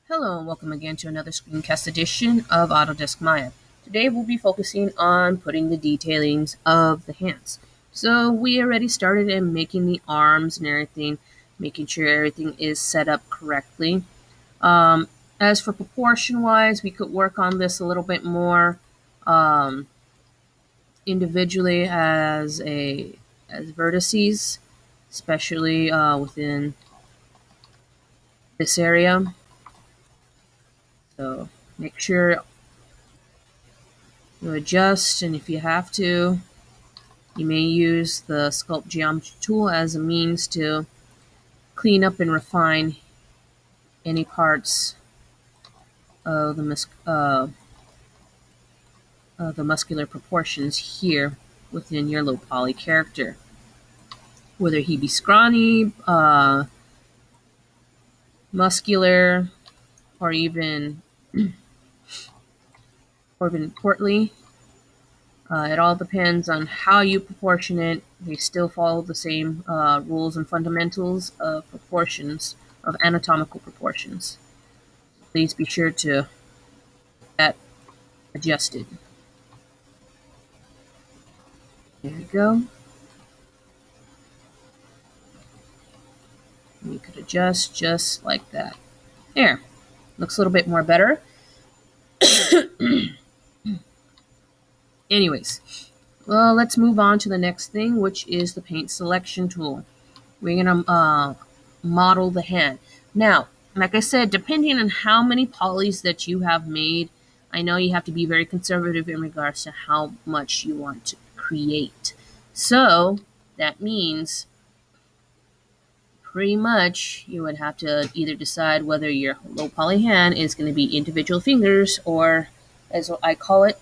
Hello and welcome again to another screencast edition of Autodesk Maya. Today we'll be focusing on putting the detailings of the hands. So we already started in making the arms and everything, making sure everything is set up correctly. As for proportion-wise, we could work on this a little bit more individually as vertices, especially within this area. So make sure you adjust, and if you have to, you may use the Sculpt Geometry tool as a means to clean up and refine any parts of the muscular proportions here within your low poly character. Whether he be scrawny, muscular, or even portly, it all depends on how you proportion it. They still follow the same rules and fundamentals of proportions, of anatomical proportions. Please be sure to get that adjusted. There we go. You could adjust just like that. There. Looks a little bit more better. Anyways, well, let's move on to the next thing, which is the paint selection tool. We're going to model the hand. Now, like I said, depending on how many polys that you have made, I know you have to be very conservative in regards to how much you want to create. So that means pretty much you would have to either decide whether your low poly hand is going to be individual fingers or, as I call it,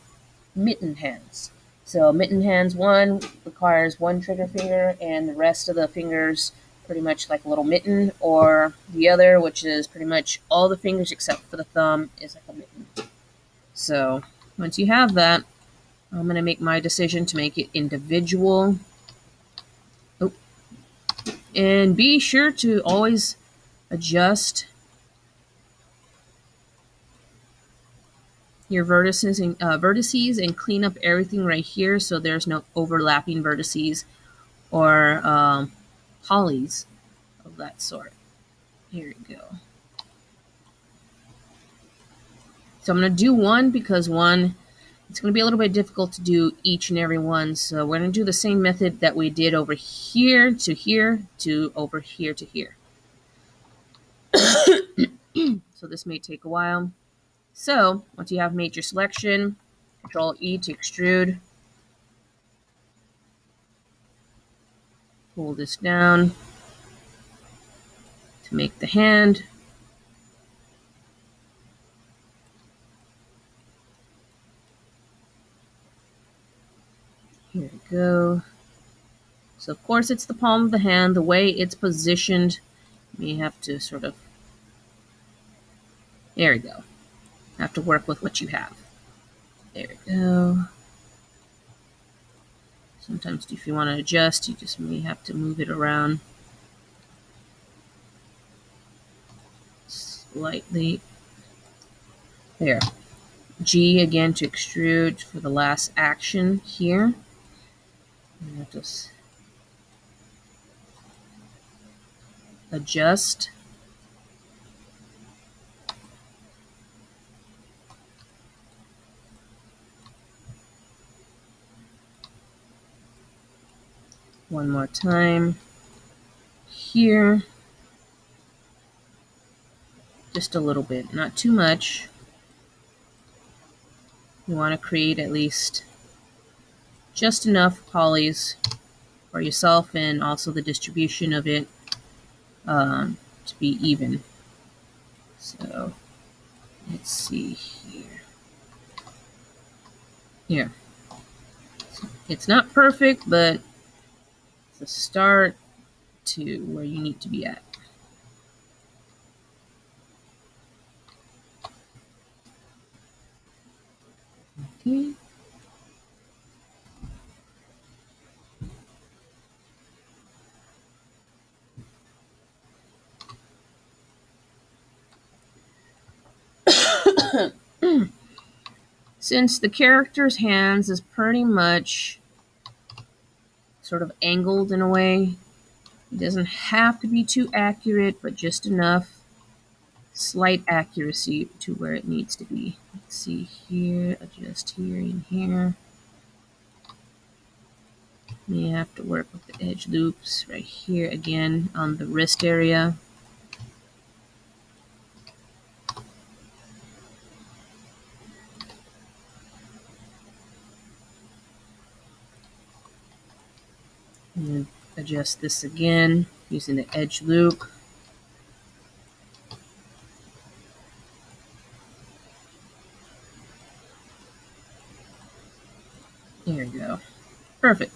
mitten hands. So mitten hands 1 requires 1 trigger finger and the rest of the fingers pretty much like a little mitten, or the other, which is pretty much all the fingers except for the thumb, is like a mitten. So once you have that, I'm going to make my decision to make it individual. Oh. And be sure to always adjust your vertices and clean up everything right here so there's no overlapping vertices or polys of that sort. Here we go. So I'm going to do one because it's going to be a little bit difficult to do each and every one. So we're going to do the same method that we did over here to here to over here to here. So this may take a while. So once you have made your selection, Control E to extrude. Pull this down to make the hand. Here we go. So of course it's the palm of the hand. The way it's positioned, you may have to sort of, there we go. Have to work with what you have. There we go. Sometimes if you want to adjust, you just may have to move it around slightly. There. G again to extrude for the last action here. And just adjust. One more time here. Just a little bit, not too much. You want to create at least just enough polys for yourself and also the distribution of it to be even. So let's see here. Here. It's not perfect, but it's a start to where you need to be at. Okay. Since the character's hands is pretty much sort of angled in a way, it doesn't have to be too accurate, but just enough slight accuracy to where it needs to be. Let's see here, adjust here and here. May have to work with the edge loops right here again on the wrist area. And adjust this again using the edge loop. There we go. Perfect.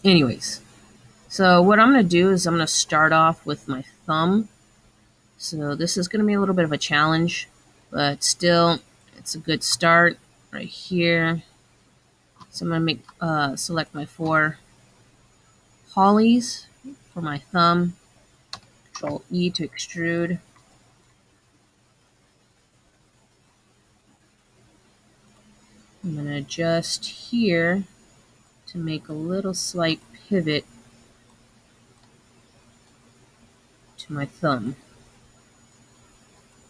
Anyways, so what I'm going to do is I'm going to start off with my thumb. So this is going to be a little bit of a challenge, but still, it's a good start right here. So I'm going to select my 4 polys for my thumb. Control E to extrude. I'm going to adjust here to make a little slight pivot to my thumb.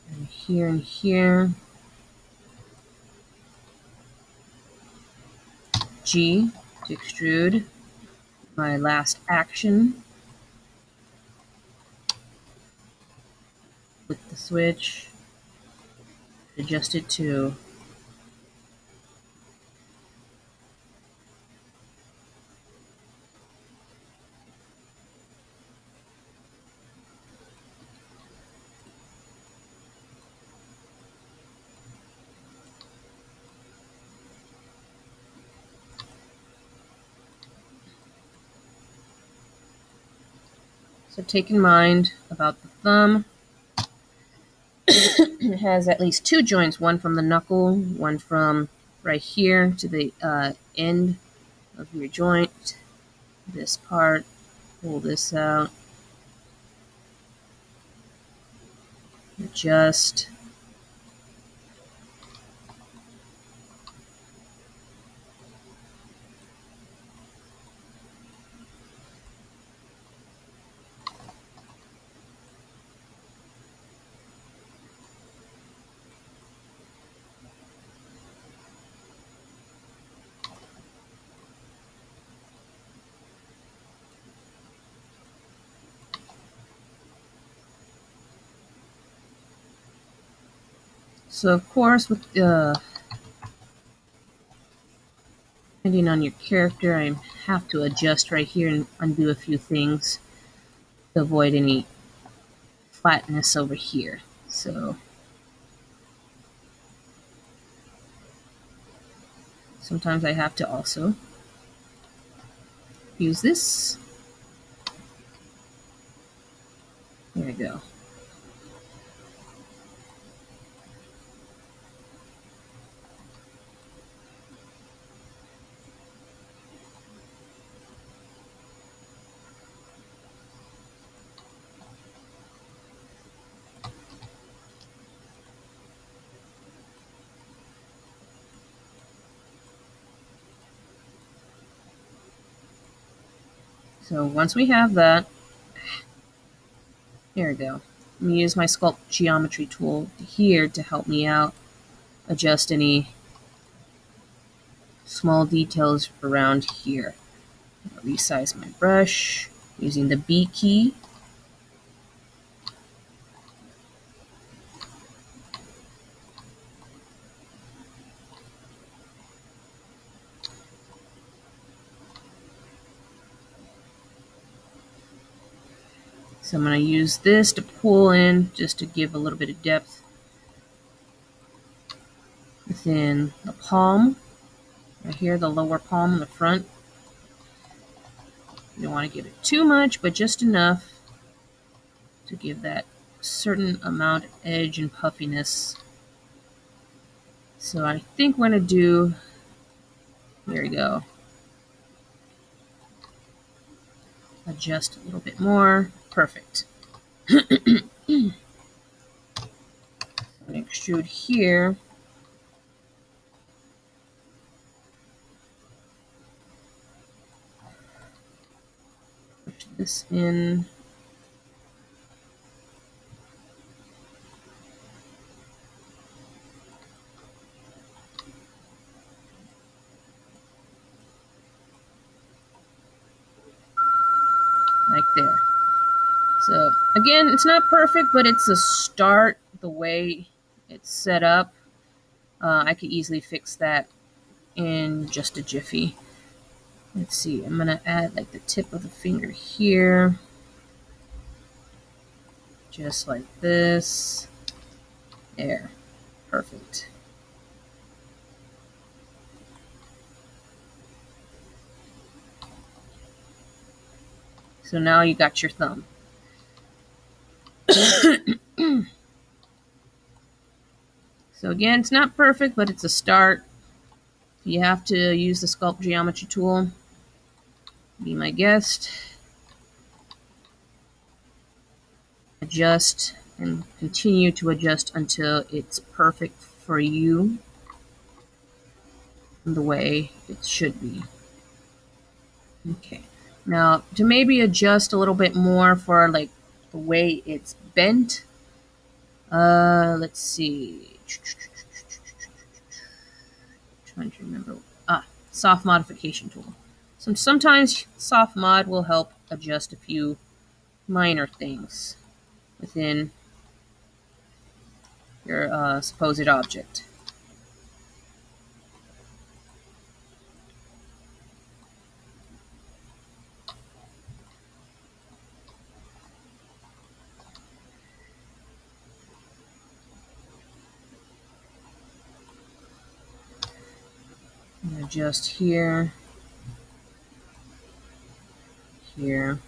And here. G to extrude. My last action with the switch. Adjust it to So take in mind about the thumb. It has at least 2 joints, one from the knuckle, one from right here to the end of your joint. This part, pull this out, adjust. So of course, with depending on your character, I have to adjust right here and undo a few things to avoid any flatness over here. So sometimes I have to also use this. There we go. So once we have that, here we go. I'm going to use my Sculpt Geometry tool here to help me out, adjust any small details around here. I'll resize my brush using the B key. So I'm going to use this to pull in just to give a little bit of depth within the palm. Right here, the lower palm in the front. You don't want to give it too much, but just enough to give that certain amount of edge and puffiness. So I think we're going to do, there we go, adjust a little bit more. Perfect. Extrude here. Push this in. Like there. So again, it's not perfect, but it's a start the way it's set up. I could easily fix that in just a jiffy. Let's see, I'm gonna add like the tip of the finger here. Just like this. There. Perfect. So now you got your thumb. So again, it's not perfect, but it's a start. You have to use the Sculpt Geometry tool. Be my guest. Adjust and continue to adjust until it's perfect for you the way it should be. Okay. Now, to maybe adjust a little bit more for like the way it's bent, let's see. Trying to remember. Soft modification tool. Sometimes soft mod will help adjust a few minor things within your supposed object. Adjust here, here.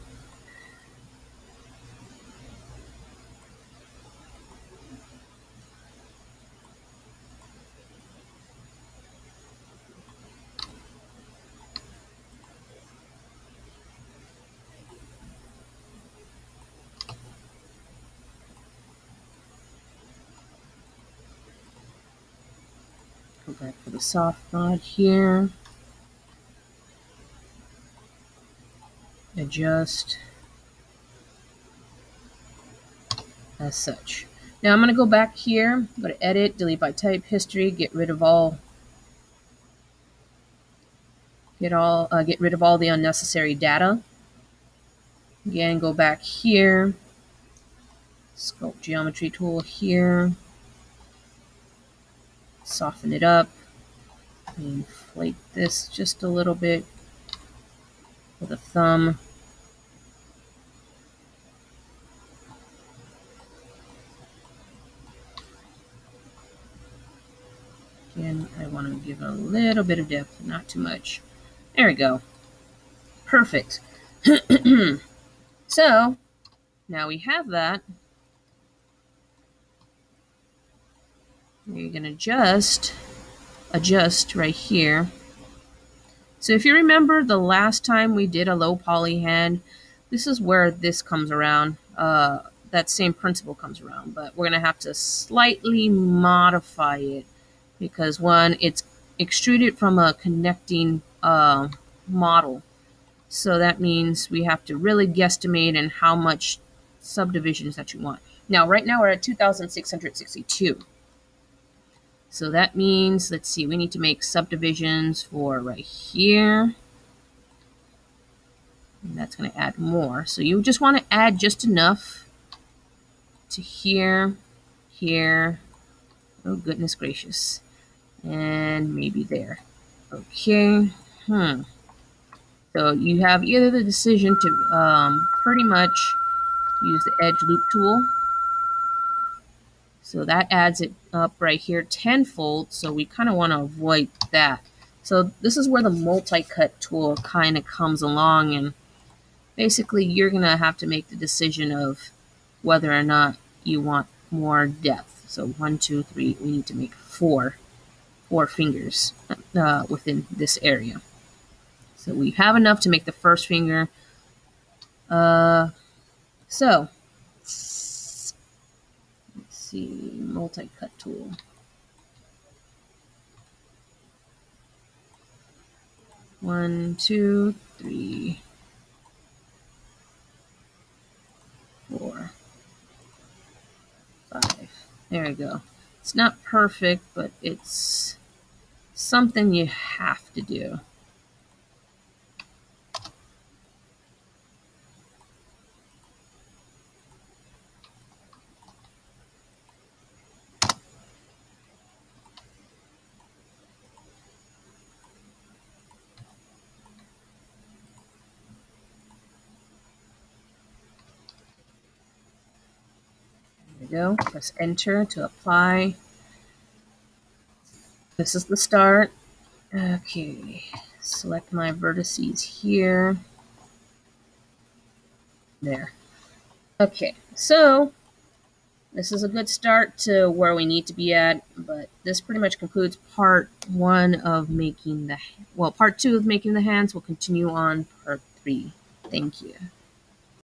Go back for the soft mod here. Adjust as such. Now I'm going to go back here, go to Edit, Delete by Type, History, get rid of all the unnecessary data. Again, go back here, Sculpt Geometry tool here, soften it up, inflate this just a little bit with a thumb. Again, I want to give a little bit of depth, not too much. There we go. Perfect. So, now we have that. You're going to adjust right here. So if you remember the last time we did a low poly hand, this is where this comes around. That same principle comes around, but we're going to have to slightly modify it because one, it's extruded from a connecting model. So that means we have to really guesstimate in how much subdivisions that you want. Now, right now we're at 2,662. So that means, let's see, we need to make subdivisions for right here. And that's going to add more. So you just want to add just enough to here, here. Oh, goodness gracious. And maybe there. Okay. So you have either the decision to pretty much use the edge loop tool. So that adds it up right here tenfold. So we kind of want to avoid that. So this is where the multi-cut tool kind of comes along, and basically you're going to have to make the decision of whether or not you want more depth. So 1, 2, 3, we need to make four fingers within this area. So we have enough to make the first finger. So, let's see, multi-cut tool. One, two, three, four, five. There we go. It's not perfect, but it's something you have to do. There we go. Press enter to apply. This is the start. Okay, select my vertices here. There. Okay, so this is a good start to where we need to be at, but this pretty much concludes part 1 of making the, well, part 2 of making the hands. We'll continue on part 3. Thank you.